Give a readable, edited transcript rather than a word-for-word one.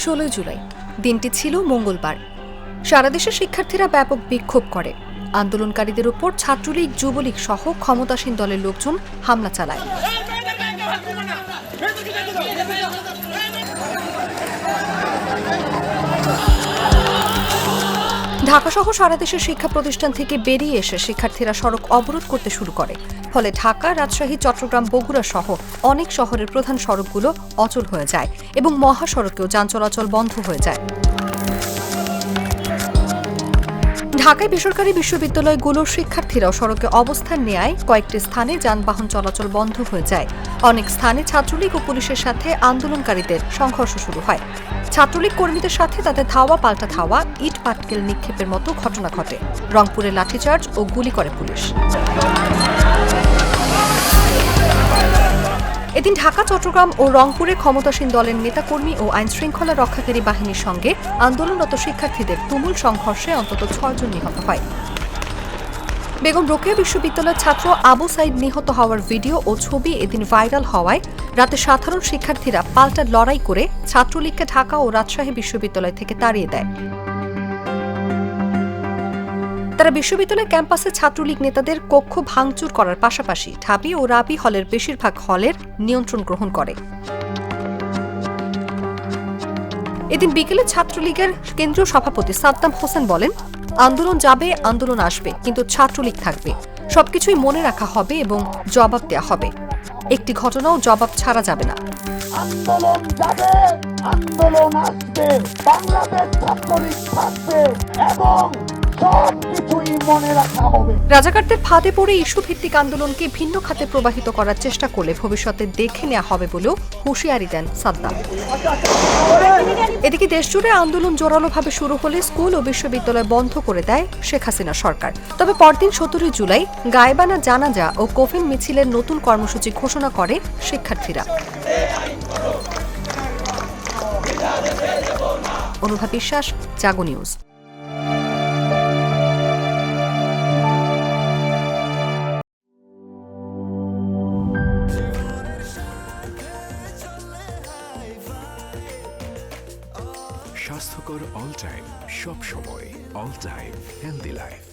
16 জুলাই দিনটি ছিল মঙ্গলবার। সারা দেশের শিক্ষার্থীরা ব্যাপক বিক্ষোভ করে। আন্দোলনকারীদের উপর ছাত্রলীগ, যুবলীগ সহ ক্ষমতাসীন দলের লোকজন হামলা চালায়। ঢাকাসহ সারা দেশের শিক্ষা প্রতিষ্ঠান থেকে বেরিয়ে এসে শিক্ষার্থীরা সড়ক অবরোধ করতে শুরু করে। ফলে ঢাকা, রাজশাহী, চট্টগ্রাম, বগুড়া সহ অনেক শহরের প্রধান সড়কগুলো অচল হয়ে যায় এবং মহাসড়কেও যান চলাচল বন্ধ হয়ে যায়। ঢাকায় বেসরকারি বিশ্ববিদ্যালয়গুলোর শিক্ষার্থীরাও সড়কে অবস্থান নেয়। কয়েকটি স্থানে যানবাহন চলাচল বন্ধ হয়ে যায়। অনেক স্থানে ছাত্রলীগ ও পুলিশের সাথে আন্দোলনকারীদের সংঘর্ষ শুরু হয়। ছাত্রলীগ কর্মীদের সাথে তাদের ধাওয়া পাল্টা ধাওয়া, ইট পাটকেল নিক্ষেপের মতো ঘটনা ঘটে। রংপুরে লাঠিচার্জ ও গুলি করে পুলিশ। এদিন ঢাকা, চট্টগ্রাম ও রংপুরে ক্ষমতাসীন দলের নেতাকর্মী ও আইনশৃঙ্খলা রক্ষাকারী বাহিনীর সঙ্গে আন্দোলনরত শিক্ষার্থীদের তুমুল সংঘর্ষে অন্তত 6 জন নিহত হয়। বেগম রোকেয়া বিশ্ববিদ্যালয়ের ছাত্র আবু সাইদ নিহত হওয়ার ভিডিও ও ছবি এদিন ভাইরাল হওয়ায় রাতে সাধারণ শিক্ষার্থীরা পাল্টা লড়াই করে ছাত্রলীগকে ঢাকা ও রাজশাহী বিশ্ববিদ্যালয় থেকে তাড়িয়ে দেয়। তারা বিশ্ববিদ্যালয় ক্যাম্পাসে ছাত্রলীগ নেতাদের কক্ষ ভাঙচুর করার পাশাপাশি ঢাবি ও রাবি হলের বেশিরভাগ হলের নিয়ন্ত্রণ গ্রহণ করে। এদিন বিকেলে ছাত্রলীগের কেন্দ্রীয় সভাপতি সাদ্দাম হোসেন বলেন, আন্দোলন যাবে, আন্দোলন আসবে, কিন্তু ছাত্রলীগ থাকবে। সবকিছুই মনে রাখা হবে এবং জবাব দেয়া হবে। একটি ঘটনাও জবাব ছাড়া যাবে না। আন্দোলন যাবে, আন্দোলন আসবে, বাংলাদেশ ছাত্রলীগ থাকবে এবং সবকিছুই মনে রাখা হবে। রাজাকারদের ফাঁদে পড়ে ইস্যু ভিত্তিক আন্দোলনকে ভিন্ন খাতে প্রবাহিত করার চেষ্টা করলে ভবিষ্যতে দেখে নেওয়া হবে বলেও হুঁশিয়ারি দেন সাদ্দাম। এদিকে দেশজুড়ে আন্দোলন জোরালোভাবে শুরু হলে স্কুল ও বিশ্ববিদ্যালয় বন্ধ করে দেয় শেখ হাসিনা সরকার। তবে পরদিন 17 জুলাই গায়েবানা জানাজা ও কোফিন মিছিলের নতুন কর্মসূচি ঘোষণা করে শিক্ষার্থীরা। অনুভা বিশ্বাস, জাগো নিউজ। স্বাস্থ্যকর অল টাইম, সব সময় অল টাইম হেলদি লাইফ।